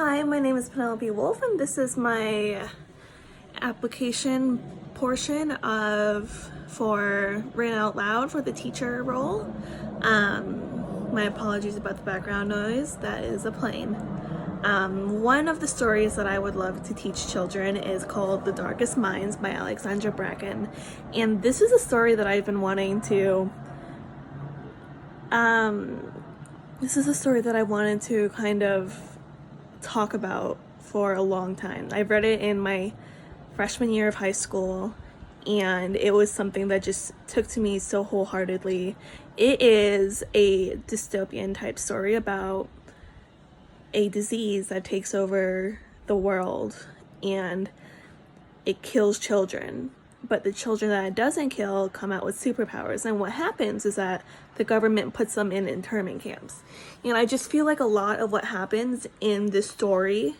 Hi, my name is Penelope Wolf, and this is my application portion for Read Out Loud for the teacher role. My apologies about the background noise. That is a plane. One of the stories that I would love to teach children is called The Darkest Minds by Alexandra Bracken, and this is a story that I've been wanting to kind of talk about for a long time. I've read it in my freshman year of high school, and it was something that just took to me so wholeheartedly. It is a dystopian type story about a disease that takes over the world and it kills children. But the children that it doesn't kill come out with superpowers. And what happens is that the government puts them in internment camps. And I just feel like a lot of what happens in this story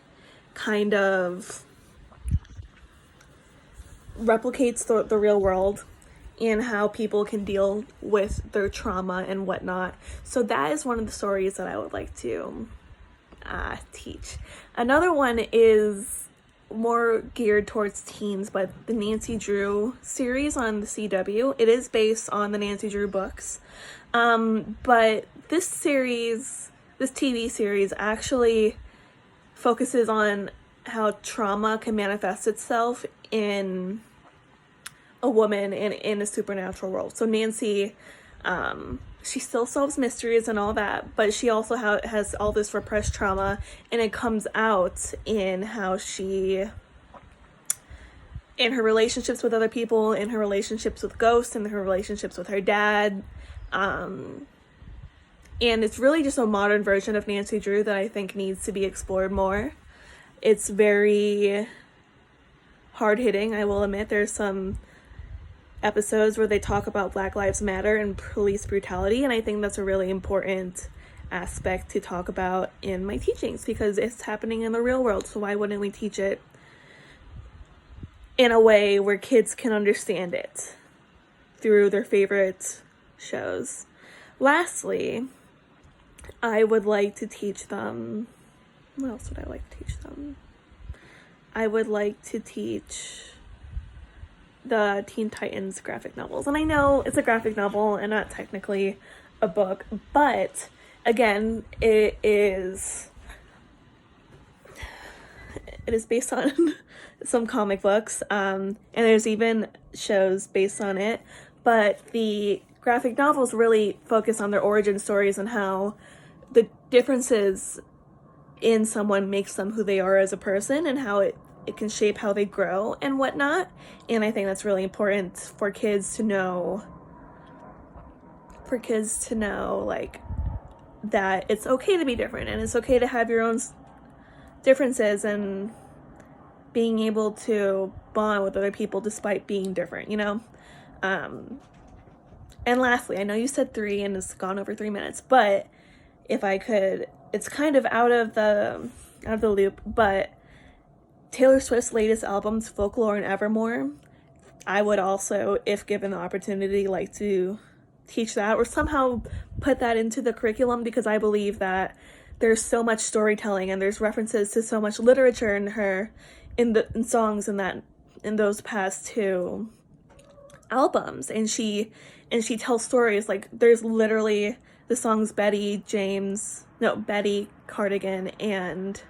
kind of replicates the real world and how people can deal with their trauma and whatnot. So that is one of the stories that I would like to teach. Another one is more geared towards teens, but the Nancy Drew series on the CW. It is based on the Nancy Drew books. But this TV series actually focuses on how trauma can manifest itself in a woman in a supernatural world. So Nancy, she still solves mysteries and all that, but she also has all this repressed trauma, and it comes out in how in her relationships with other people, in her relationships with ghosts, in her relationships with her dad. And it's really just a modern version of Nancy Drew that I think needs to be explored more. It's very hard-hitting, I will admit. There's some episodes where they talk about Black Lives Matter and police brutality, and I think that's a really important aspect to talk about in my teachings because it's happening in the real world. So why wouldn't we teach it in a way where kids can understand it through their favorite shows? Lastly, I would like to teach them, what else would I like to teach them? I would like to teach the Teen Titans graphic novels. And I know it's a graphic novel and not technically a book, but again, it is based on some comic books, and there's even shows based on it, but the graphic novels really focus on their origin stories and how the differences in someone makes them who they are as a person and how it can shape how they grow and whatnot. And I think that's really important for kids to know like that it's okay to be different and it's okay to have your own differences and being able to bond with other people despite being different, you know? And lastly, I know you said 3 and it's gone over 3 minutes, but if I could, it's kind of out of the loop, but Taylor Swift's latest albums, Folklore and Evermore, I would also, if given the opportunity, like to teach that or somehow put that into the curriculum, because I believe that there's so much storytelling and there's references to so much literature in songs in those past 2 albums, and she tells stories. Like there's literally the songs Betty Cardigan and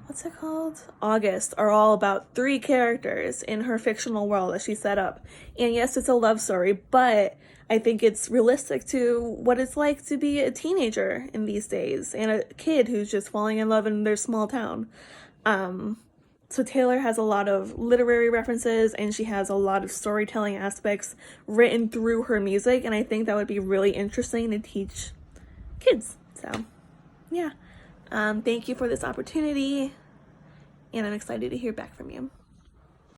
what's it called? August are all about 3 characters in her fictional world that she set up. And yes, it's a love story, but I think it's realistic to what it's like to be a teenager in these days and a kid who's just falling in love in their small town. So Taylor has a lot of literary references and she has a lot of storytelling aspects written through her music, and I think that would be really interesting to teach kids. So, yeah. Thank you for this opportunity, and I'm excited to hear back from you.